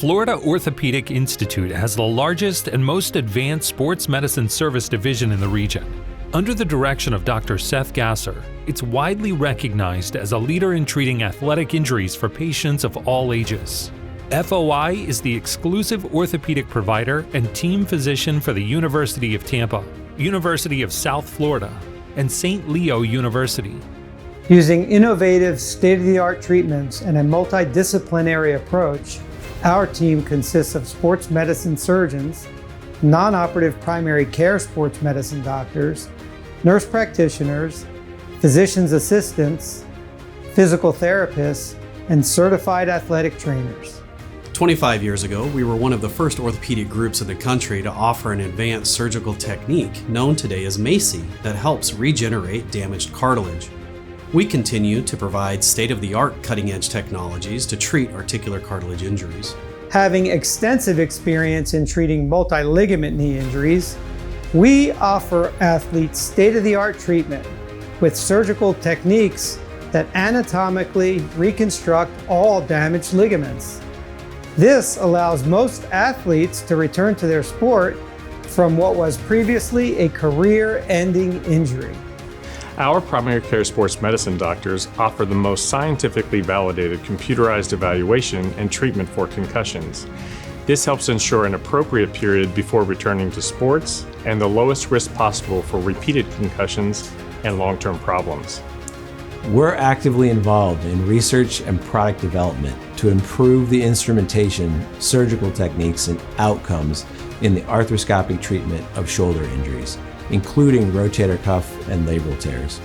Florida Orthopaedic Institute has the largest and most advanced sports medicine service division in the region. Under the direction of Dr. Seth Gasser, it's widely recognized as a leader in treating athletic injuries for patients of all ages. FOI is the exclusive orthopedic provider and team physician for the University of Tampa, University of South Florida, and St. Leo University. Using innovative, state-of-the-art treatments and a multidisciplinary approach, our team consists of sports medicine surgeons, non-operative primary care sports medicine doctors, nurse practitioners, physician's assistants, physical therapists, and certified athletic trainers. 25 years ago, we were one of the first orthopedic groups in the country to offer an advanced surgical technique known today as MACI that helps regenerate damaged cartilage. We continue to provide state-of-the-art cutting-edge technologies to treat articular cartilage injuries. Having extensive experience in treating multi-ligament knee injuries, we offer athletes state-of-the-art treatment with surgical techniques that anatomically reconstruct all damaged ligaments. This allows most athletes to return to their sport from what was previously a career-ending injury. Our primary care sports medicine doctors offer the most scientifically validated computerized evaluation and treatment for concussions. This helps ensure an appropriate period before returning to sports and the lowest risk possible for repeated concussions and long-term problems. We're actively involved in research and product development to improve the instrumentation, surgical techniques, and outcomes in the arthroscopic treatment of shoulder injuries, including rotator cuff and labral tears.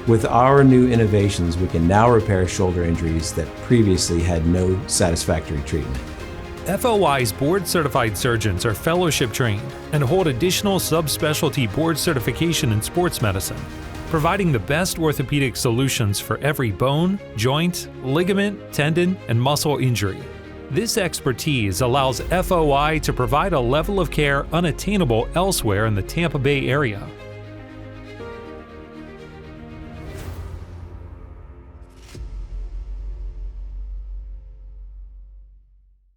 With our new innovations, we can now repair shoulder injuries that previously had no satisfactory treatment. FOI's board-certified surgeons are fellowship trained and hold additional subspecialty board certification in sports medicine, providing the best orthopedic solutions for every bone, joint, ligament, tendon, and muscle injury. This expertise allows FOI to provide a level of care unattainable elsewhere in the Tampa Bay area.